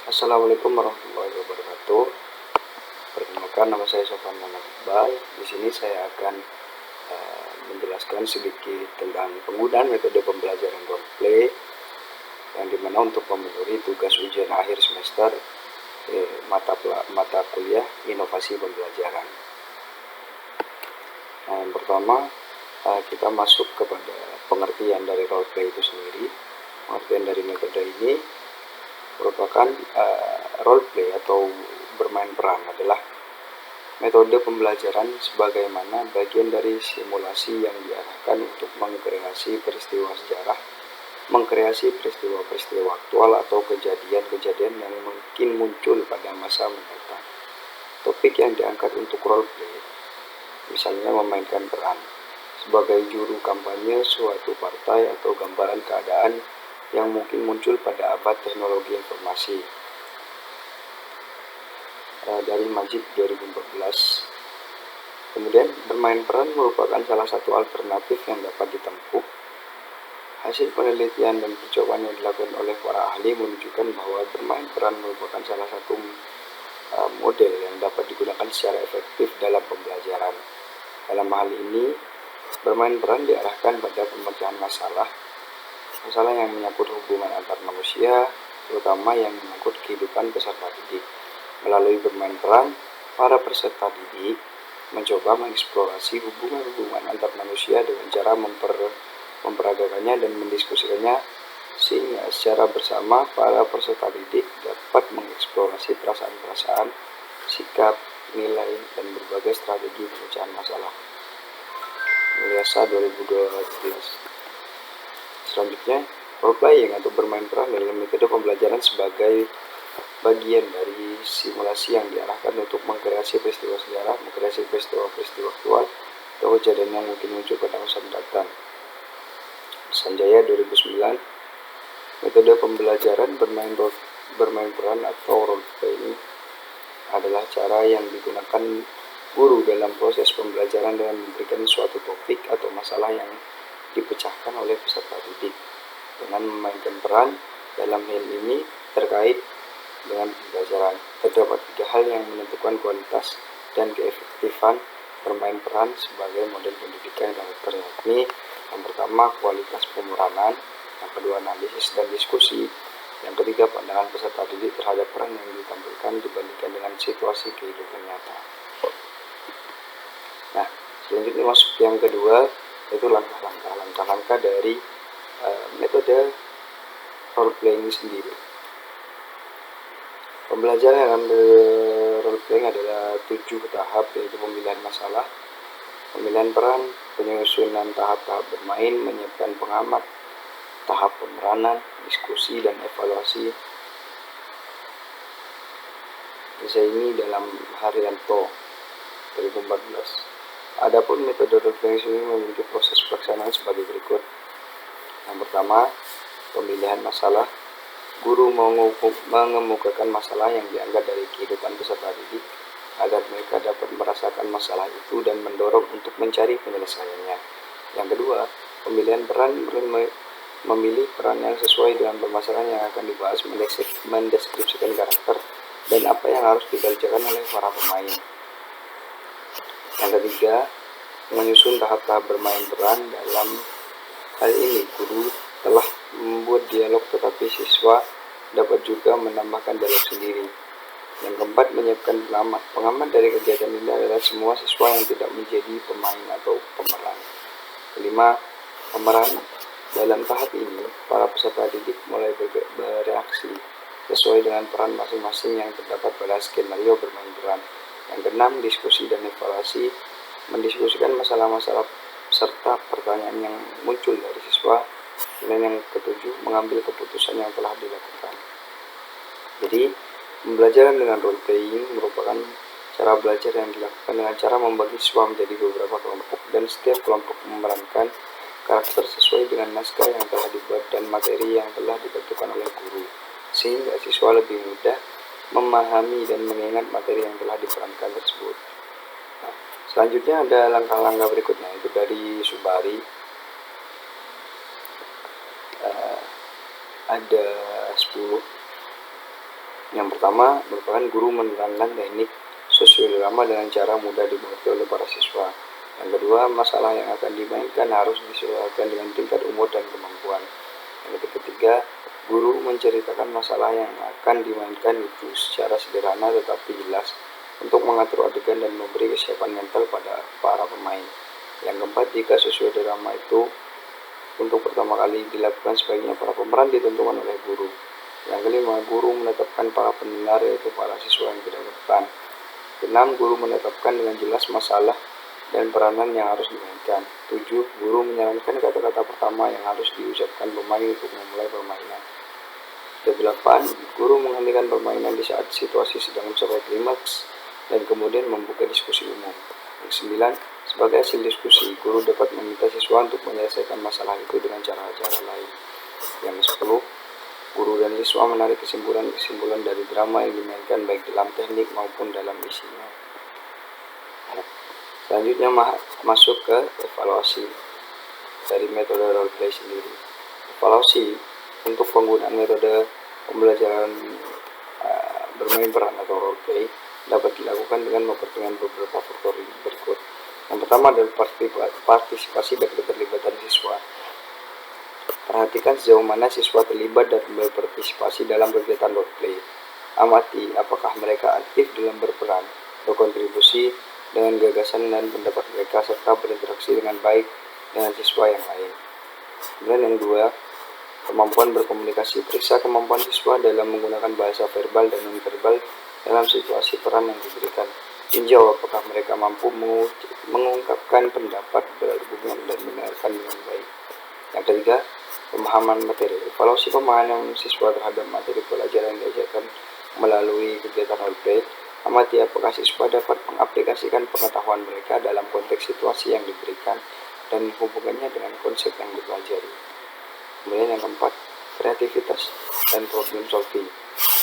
Assalamualaikum warahmatullahi wabarakatuh. Perkenalkan, nama saya Sofwan Muhammad Iqbal. Di sini saya akan menjelaskan sedikit tentang penggunaan metode pembelajaran roleplay yang dimana untuk memenuhi tugas ujian akhir semester mata kuliah inovasi pembelajaran. Nah, yang pertama kita masuk kepada pengertian dari roleplay itu sendiri. Pengertian dari metode ini merupakan roleplay atau bermain peran adalah metode pembelajaran sebagaimana bagian dari simulasi yang diarahkan untuk mengkreasi peristiwa sejarah, mengkreasi peristiwa-peristiwa aktual atau kejadian-kejadian yang mungkin muncul pada masa mendatang. Topik yang diangkat untuk roleplay misalnya memainkan peran sebagai juru kampanye suatu partai atau gambaran keadaan yang mungkin muncul pada abad teknologi informasi. Dari Majid 2014. Kemudian bermain peran merupakan salah satu alternatif yang dapat ditempuh. Hasil penelitian dan percobaan yang dilakukan oleh para ahli menunjukkan bahwa bermain peran merupakan salah satu model yang dapat digunakan secara efektif dalam pembelajaran. Dalam hal ini, bermain peran diarahkan pada pemecahan masalah yang menyangkut hubungan antar manusia, terutama yang menyangkut kehidupan peserta didik. Melalui bermain peran, para peserta didik mencoba mengeksplorasi hubungan-hubungan antar manusia dengan cara memperagakannya dan mendiskusikannya, sehingga secara bersama para peserta didik dapat mengeksplorasi perasaan-perasaan, sikap, nilai, dan berbagai strategi pemecahan masalah. Miliasa 2012. Selanjutnya, role-playing atau bermain peran dalam metode pembelajaran sebagai bagian dari simulasi yang diarahkan untuk mengkreasi peristiwa sejarah, mengkreasi peristiwa-peristiwa aktual atau kejadian yang mungkin muncul pada masa mendatang. Sanjaya 2009. Metode pembelajaran bermain peran atau role-playing adalah cara yang digunakan guru dalam proses pembelajaran dengan memberikan suatu topik atau masalah yang dipecahkan oleh peserta didik. Dengan memainkan peran dalam hal ini terkait dengan pembelajaran, terdapat 3 hal yang menentukan kualitas dan keefektifan bermain peran sebagai model pendidikan karakter, yakni yang pertama kualitas pemeranan, yang kedua analisis dan diskusi, yang ketiga pandangan peserta didik terhadap peran yang ditampilkan dibandingkan dengan situasi kehidupan nyata. Nah, selanjutnya masuk yang kedua, yaitu langkah-langkah dari metode role-playing sendiri. Pembelajaran dalam role-playing adalah 7 tahap, yaitu pemilihan masalah, pemilihan peran, penyusunan tahap-tahap bermain, menyiapkan pengamat, tahap pemeranan, diskusi, dan evaluasi. Ini dalam Haryanto 2014. Adapun metode role-playing ini memiliki proses pelaksanaan sebagai berikut. Yang pertama, pemilihan masalah. Guru mengemukakan masalah yang dianggap dari kehidupan peserta didik agar mereka dapat merasakan masalah itu dan mendorong untuk mencari penyelesaiannya. Yang kedua, pemilihan peran, memilih peran yang sesuai dengan permasalahan yang akan dibahas, mendeskripsikan karakter dan apa yang harus dikerjakan oleh para pemain. Yang ketiga, menyusun tahap-tahap bermain peran. Dalam hal ini, guru telah membuat dialog, tetapi siswa dapat juga menambahkan dialog sendiri. Yang keempat, menyiapkan pengamat. Pengamat dari kegiatan ini adalah semua siswa yang tidak menjadi pemain atau pemeran. Kelima, pemeran. Dalam tahap ini, para peserta didik mulai bereaksi sesuai dengan peran masing-masing yang terdapat pada skenario bermain peran. Yang keenam, diskusi dan evaluasi. Mendiskusikan masalah-masalah serta pertanyaan yang muncul dari siswa. Dan yang ketujuh, mengambil keputusan yang telah dilakukan. Jadi, pembelajaran dengan role-playing merupakan cara belajar yang dilakukan dengan cara membagi siswa menjadi beberapa kelompok, dan setiap kelompok memerankan karakter sesuai dengan naskah yang telah dibuat dan materi yang telah ditentukan oleh guru, sehingga siswa lebih mudah memahami dan mengingat materi yang telah diperankan tersebut. Nah, selanjutnya ada langkah-langkah berikutnya, itu dari Subari. Ada 10. Yang pertama merupakan guru menerangkan teknik sosiodrama dengan cara mudah dimengerti oleh para siswa. Yang kedua, masalah yang akan dimainkan harus disesuaikan dengan tingkat umur dan kemampuan. Yang ketiga, guru menceritakan masalah yang akan dimainkan itu secara sederhana tetapi jelas untuk mengatur adegan dan memberi kesiapan mental pada para pemain. Yang keempat, jika sosiodrama itu untuk pertama kali dilakukan, sebaiknya para pemeran ditentukan oleh guru. Yang kelima, guru menetapkan para pendengar, yaitu para siswa yang tidak berperan. Keenam, guru menetapkan dengan jelas masalah dan peranan yang harus dimainkan. 7. Guru menyarankan kata-kata pertama yang harus diucapkan pemain untuk memulai permainan. 8. Guru menghentikan permainan di saat situasi sedang mencapai klimaks dan kemudian membuka diskusi umum. Yang 9. Sebagai hasil diskusi, guru dapat meminta siswa untuk menyelesaikan masalah itu dengan cara-cara lain. Yang 10. Guru dan siswa menarik kesimpulan-kesimpulan dari drama yang dimainkan baik dalam teknik maupun dalam isinya. Selanjutnya masuk ke evaluasi dari metode roleplay sendiri. Evaluasi untuk penggunaan metode pembelajaran bermain peran atau roleplay dapat dilakukan dengan mempertimbangkan beberapa faktor berikut. Yang pertama adalah partisipasi dan keterlibatan siswa. Perhatikan sejauh mana siswa terlibat dan berpartisipasi dalam kegiatan roleplay. Amati apakah mereka aktif dalam berperan, berkontribusi dengan gagasan dan pendapat mereka, serta berinteraksi dengan baik dengan siswa yang lain. Kemudian yang kedua, kemampuan berkomunikasi. Periksa kemampuan siswa dalam menggunakan bahasa verbal dan non-verbal dalam situasi peran yang diberikan. Tinjau apakah mereka mampu mengungkapkan pendapat, berargumen, dan mendengarkan dengan baik. Yang ketiga, pemahaman materi. Evaluasi pemahaman siswa terhadap materi pelajaran yang diajarkan melalui kegiatan roleplay. Amati apakah siswa dapat mengaplikasikan pengetahuan mereka dalam konteks situasi yang diberikan dan hubungannya dengan konsep yang dipelajari. Kemudian yang keempat, kreativitas dan problem solving.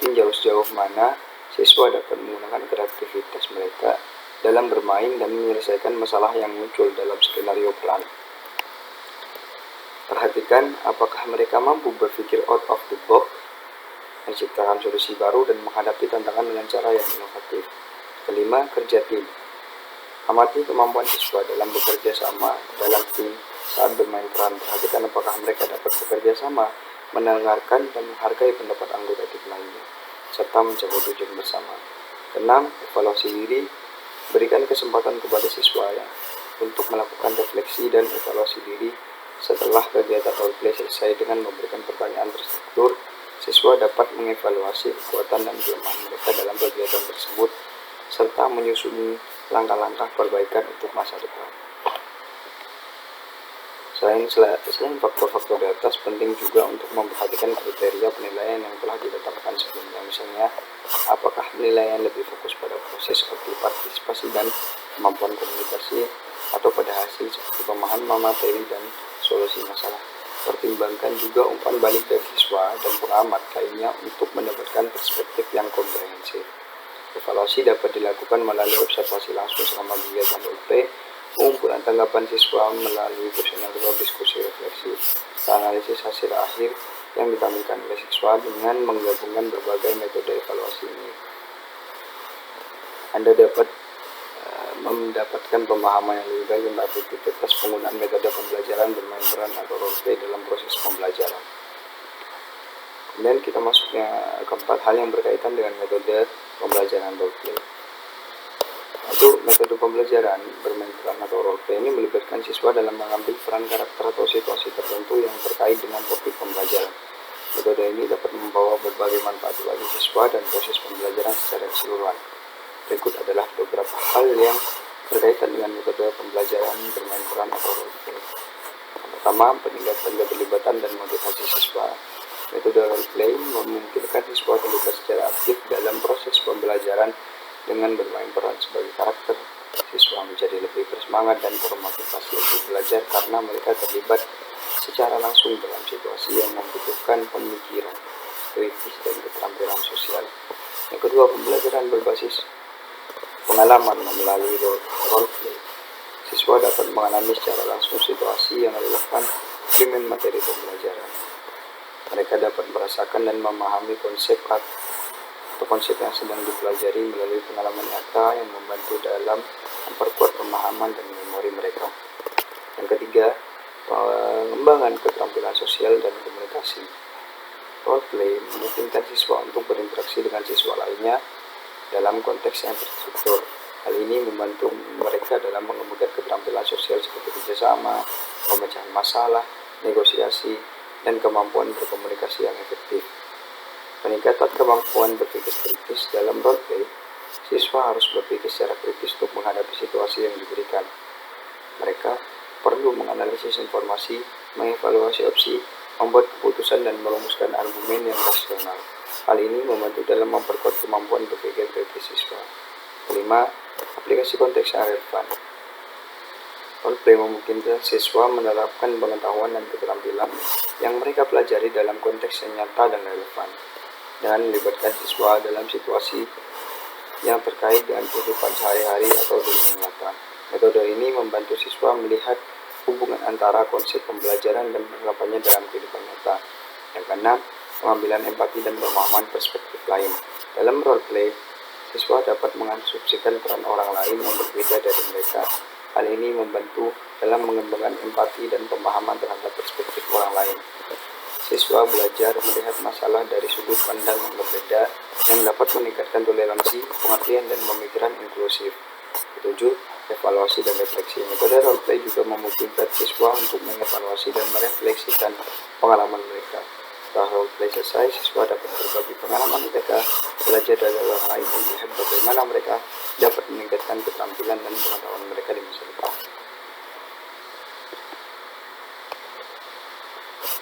Tinjau sejauh mana siswa dapat menggunakan kreativitas mereka dalam bermain dan menyelesaikan masalah yang muncul dalam skenario peran. Perhatikan apakah mereka mampu berpikir out of the box, menciptakan solusi baru, dan menghadapi tantangan dengan cara yang inovatif. Kelima, kerja tim. Amati kemampuan siswa dalam bekerja sama dalam tim saat bermain peran. Perhatikan apakah mereka dapat bekerja sama, mendengarkan dan menghargai pendapat anggota tim lainnya, serta mencapai tujuan bersama. Keenam, evaluasi diri. Berikan kesempatan kepada siswa untuk melakukan refleksi dan evaluasi diri setelah kegiatan roleplay selesai. Dengan memberikan pertanyaan terstruktur, siswa dapat mengevaluasi kekuatan dan kelemahan mereka dalam kegiatan tersebut, serta menyusun langkah-langkah perbaikan untuk masa depan. Selain faktor-faktor di atas, penting juga untuk memperhatikan kriteria penilaian yang telah ditetapkan sebelumnya. Misalnya, apakah penilaian lebih fokus pada proses seperti partisipasi dan kemampuan komunikasi, atau pada hasil seperti pemahaman materi dan solusi masalah. Pertimbangkan juga umpan balik dari siswa dan pengamat lainnya untuk mendapatkan perspektif yang komprehensif. Evaluasi dapat dilakukan melalui observasi langsung selama kegiatan roleplay, pengumpulan tanggapan siswa melalui kuesioner atau diskusi refleksi, analisis hasil akhir yang ditampilkan oleh siswa dengan menggabungkan berbagai metode evaluasi ini. Anda dapat mendapatkan pemahaman yang lebih baik tentang efektivitas penggunaan metode pembelajaran bermain peran atau roleplay dalam proses pembelajaran. Kemudian kita masuknya keempat, hal yang berkaitan dengan metode pembelajaran roleplay. Itu metode pembelajaran bermain peran atau roleplay ini melibatkan siswa dalam mengambil peran karakter atau situasi tertentu yang terkait dengan topik pembelajaran. Metode ini dapat membawa berbagai manfaat bagi siswa dan proses pembelajaran secara keseluruhan. Berikut adalah beberapa hal yang berkaitan dengan metode pembelajaran bermain peran atau roleplay. Pertama, peningkatan keterlibatan dan motivasi siswa. Metode roleplay memungkinkan siswa terlibat secara aktif dalam proses pembelajaran dengan bermain peran sebagai karakter. Siswa menjadi lebih bersemangat dan termotivasi untuk belajar karena mereka terlibat secara langsung dalam situasi yang membutuhkan pemikiran kritis dan keterampilan sosial. Yang kedua, pembelajaran berbasis pengalaman melalui roleplay. Siswa dapat mengalami secara langsung situasi yang relevan dengan materi pembelajaran. Mereka dapat merasakan dan memahami konsep atau konsep yang sedang dipelajari melalui pengalaman nyata yang membantu dalam memperkuat pemahaman dan memori mereka. Yang ketiga, pengembangan keterampilan sosial dan komunikasi. Roleplay memungkinkan siswa untuk berinteraksi dengan siswa lainnya dalam konteks yang terstruktur. Hal ini membantu mereka dalam mengembangkan keterampilan sosial seperti kerjasama, pemecahan masalah, negosiasi, dan kemampuan berkomunikasi yang efektif. Peningkatan kemampuan berpikir kritis dalam roleplay, siswa harus berpikir secara kritis untuk menghadapi situasi yang diberikan. Mereka perlu menganalisis informasi, mengevaluasi opsi, membuat keputusan, dan merumuskan argumen yang rasional. Hal ini membantu dalam memperkuat kemampuan berpikir kritis siswa. Kelima, aplikasi konteks yang relevan. Roleplay memungkinkan siswa menerapkan pengetahuan dan keterampilan yang mereka pelajari dalam konteks yang nyata dan relevan, dengan melibatkan siswa dalam situasi yang terkait dengan kehidupan sehari-hari atau dunia nyata. Metode ini membantu siswa melihat hubungan antara konsep pembelajaran dan penerapannya dalam kehidupan nyata. Yang keenam, pengambilan empati dan pemahaman perspektif lain. Dalam roleplay, siswa dapat mengasumsikan peran orang lain yang berbeda dari mereka. Hal ini membantu dalam mengembangkan empati dan pemahaman terhadap perspektif orang lain. Siswa belajar melihat masalah dari sudut pandang yang berbeda yang dapat meningkatkan toleransi, pengertian, dan pemikiran inklusif. Ketujuh, evaluasi dan refleksi. Metode roleplay juga memungkinkan siswa untuk mengevaluasi dan merefleksikan pengalaman mereka. Setelah roleplay selesai, siswa dapat berbagi pengalaman mereka, belajar dari orang lain, dan melihat bagaimana mereka dapat meningkatkan keterampilan dan pengetahuan mereka di masa depan.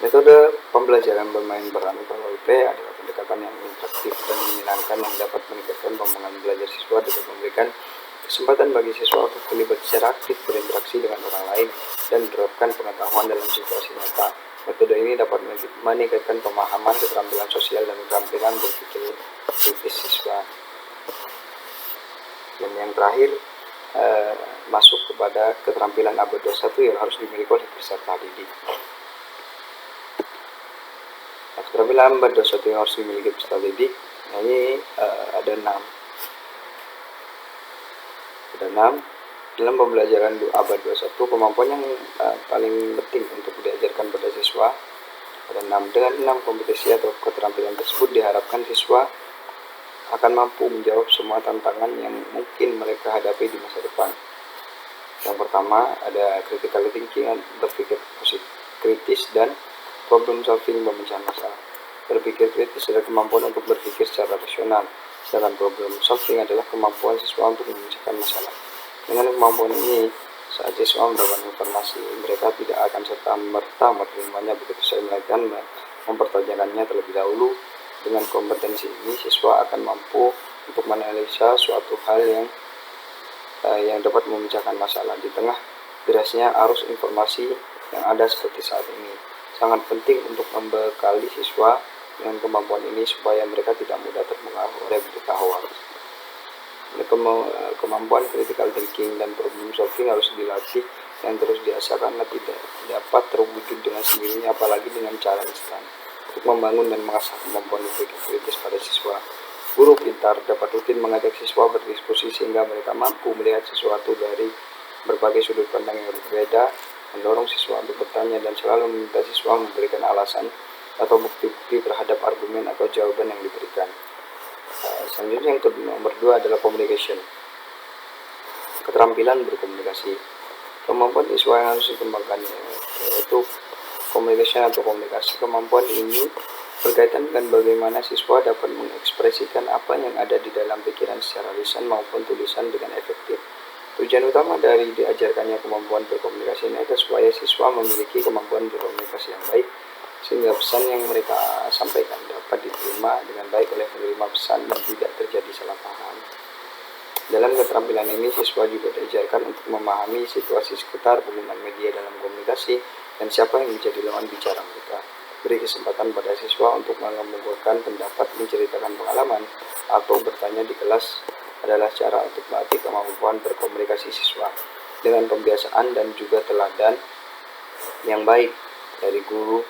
Metode pembelajaran bermain peran atau roleplay adalah pendekatan yang interaktif dan menyenangkan yang dapat meningkatkan pengembangan belajar siswa dengan memberikan kesempatan bagi siswa untuk terlibat secara aktif berinteraksi dengan orang lain dan menerapkan pengetahuan dalam situasi nyata. Metode ini dapat meningkatkan pemahaman, keterampilan sosial, dan keterampilan berpikir kritis siswa. Dan yang terakhir, masuk kepada keterampilan abad 21 yang harus dimiliki oleh peserta didik. Keterampilan abad 21 yang harus dimiliki peserta didik, ini ada 6. Dalam pembelajaran abad 21, kemampuan yang paling penting untuk diajarkan pada siswa ada 6. Dengan 6 kompetisi atau keterampilan tersebut diharapkan siswa akan mampu menjawab semua tantangan yang mungkin mereka hadapi di masa depan. Yang pertama ada critical thinking, berpikir kritis, dan problem solving, pemecahan masalah. Berpikir kritis adalah kemampuan untuk berpikir secara rasional, sedangkan problem solving adalah kemampuan siswa untuk memecahkan masalah. Dengan kemampuan ini, saat siswa mendapatkan informasi, mereka tidak akan serta-merta menerimanya begitu saja, melainkan mempertanyakannya terlebih dahulu. Dengan kompetensi ini, siswa akan mampu untuk menganalisa suatu hal yang dapat memecahkan masalah di tengah derasnya arus informasi yang ada seperti saat ini. Sangat penting untuk membekali siswa dengan kemampuan ini supaya mereka tidak mudah terpengaruh oleh berita hoax. Kemampuan critical thinking dan problem solving harus dilatih dan terus diasah karena tidak dapat terwujud dengan sendirinya, apalagi dengan cara instan. Untuk membangun dan mengasah kemampuan berpikir kritis pada siswa, guru pintar dapat rutin mengajak siswa berdiskusi sehingga mereka mampu melihat sesuatu dari berbagai sudut pandang yang berbeda, mendorong siswa untuk bertanya, dan selalu meminta siswa memberikan alasan atau bukti-bukti terhadap argumen atau jawaban yang diberikan. Selanjutnya yang nomor 2 adalah communication. Keterampilan berkomunikasi. Kemampuan siswa yang harus dikembangkan yaitu communication atau komunikasi. Kemampuan ini berkaitan dengan bagaimana siswa dapat mengekspresikan apa yang ada di dalam pikiran secara lisan maupun tulisan dengan efektif. Tujuan utama dari diajarkannya kemampuan berkomunikasi ini adalah supaya siswa memiliki kemampuan berkomunikasi yang baik, sehingga pesan yang mereka sampaikan dapat diterima dengan baik oleh penerima pesan dan tidak terjadi salah paham. Dalam keterampilan ini, siswa juga diajarkan untuk memahami situasi sekitar, penggunaan media dalam komunikasi, dan siapa yang menjadi lawan bicara mereka. Beri kesempatan pada siswa untuk mengemukakan pendapat, menceritakan pengalaman, atau bertanya di kelas adalah cara untuk melatih kemampuan berkomunikasi siswa. Dengan pembiasaan dan juga teladan yang baik dari guru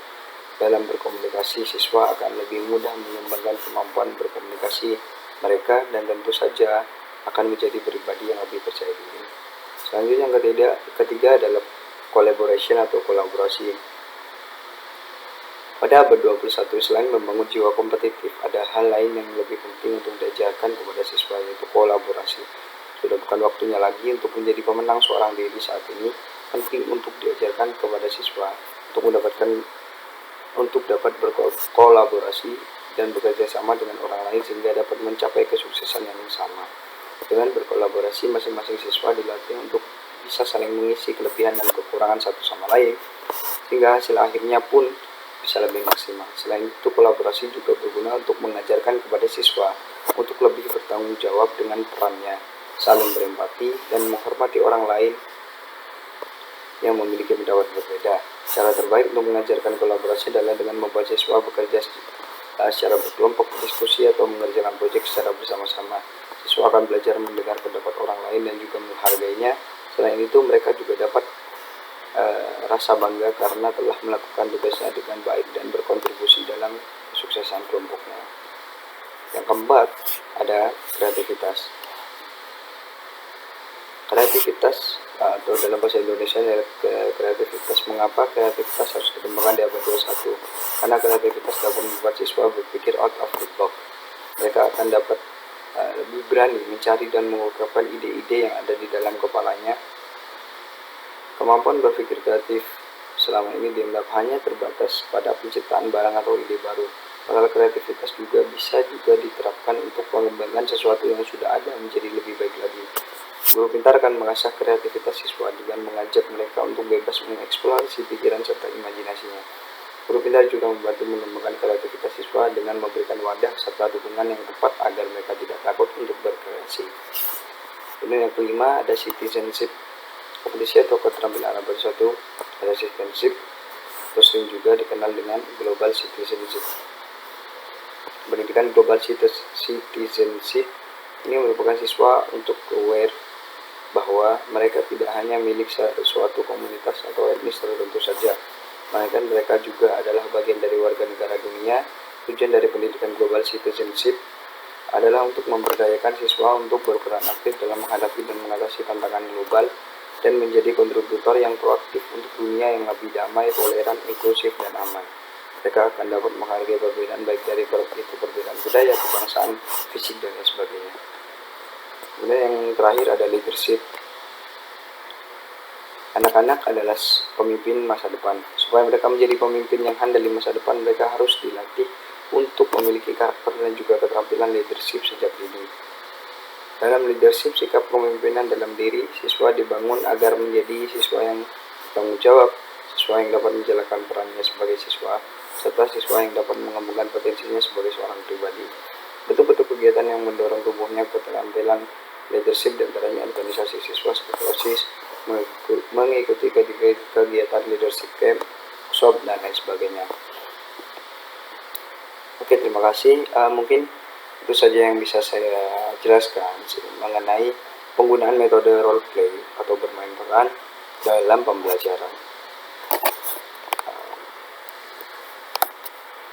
dalam berkomunikasi, siswa akan lebih mudah mengembangkan kemampuan berkomunikasi mereka dan tentu saja akan menjadi pribadi yang lebih percaya diri. Selanjutnya yang ketiga adalah collaboration atau kolaborasi. Pada abad 21, selain membangun jiwa kompetitif, ada hal lain yang lebih penting untuk diajarkan kepada siswa, yaitu kolaborasi. Sudah bukan waktunya lagi untuk menjadi pemenang seorang diri saat ini. Penting untuk diajarkan kepada siswa untuk dapat berkolaborasi dan bekerja sama dengan orang lain sehingga dapat mencapai kesuksesan yang sama. Dengan berkolaborasi, masing-masing siswa dilatih untuk bisa saling mengisi kelebihan dan kekurangan satu sama lain, sehingga hasil akhirnya pun bisa lebih maksimal. Selain itu, kolaborasi juga berguna untuk mengajarkan kepada siswa untuk lebih bertanggung jawab dengan perannya, saling berempati, dan menghormati orang lain yang memiliki pendapat berbeda. Cara terbaik untuk mengajarkan kolaborasi adalah dengan membuat siswa bekerja secara berkelompok, berdiskusi, atau mengerjakan proyek secara bersama-sama. Siswa akan belajar mendengar pendapat orang lain dan juga menghargainya. Selain itu, mereka juga dapat rasa bangga karena telah melakukan tugasnya dengan baik dan berkontribusi dalam kesuksesan kelompoknya. Yang keempat, ada kreativitas. Kreativitas atau dalam bahasa Indonesia kreativitas. Mengapa kreativitas harus dikembangkan di abad 21? Karena kreativitas dapat membuat siswa berpikir out of the box. Mereka akan dapat lebih berani mencari dan mengungkapkan ide-ide yang ada di dalam kepalanya. Kemampuan berpikir kreatif selama ini dianggap hanya terbatas pada penciptaan barang atau ide baru. Padahal kreativitas bisa diterapkan untuk mengembangkan sesuatu yang sudah ada menjadi lebih baik lagi. Guru pintar akan mengasah kreativitas siswa dengan mengajak mereka untuk bebas mengeksplorasi pikiran serta imajinasinya. Guru pintar juga membantu mengembangkan kreativitas siswa dengan memberikan wadah serta dukungan yang tepat agar mereka tidak takut untuk berkreasi. Kemudian yang kelima, ada citizenship. Kompetisi atau keterampilan abad 1 ada citizenship, atau sering juga dikenal dengan global citizenship. Pendidikan global citizenship ini merupakan siswa untuk aware bahwa mereka tidak hanya milik suatu komunitas atau etnis tertentu saja, melainkan mereka juga adalah bagian dari warga negara dunia. Tujuan dari pendidikan global citizenship adalah untuk memberdayakan siswa untuk berperan aktif dalam menghadapi dan mengatasi tantangan global dan menjadi kontributor yang proaktif untuk dunia yang lebih damai, toleran, inklusif, dan aman. Mereka akan dapat menghargai perbedaan baik dari perbedaan budaya, kebangsaan, fisik, dan lain sebagainya. Kemudian yang terakhir ada leadership. Anak-anak adalah pemimpin masa depan. Supaya mereka menjadi pemimpin yang handal di masa depan, mereka harus dilatih untuk memiliki karakter dan juga keterampilan leadership sejak dini. Dalam leadership, sikap kepemimpinan dalam diri siswa dibangun agar menjadi siswa yang bertanggung jawab, siswa yang dapat menjalankan perannya sebagai siswa, serta siswa yang dapat mengembangkan potensinya sebagai seorang pribadi. Bentuk-bentuk kegiatan yang mendorong tumbuhnya keterampilan leadership diantaranya organisasi siswa seperti OSIS, mengikuti kegiatan leadership camp, workshop, dan lain sebagainya. Oke, terima kasih. Mungkin itu saja yang bisa saya jelaskan mengenai penggunaan metode role play atau bermain peran dalam pembelajaran.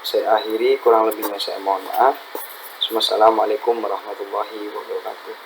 Saya akhiri, kurang lebihnya saya mohon maaf. Wassalamualaikum warahmatullahi wabarakatuh.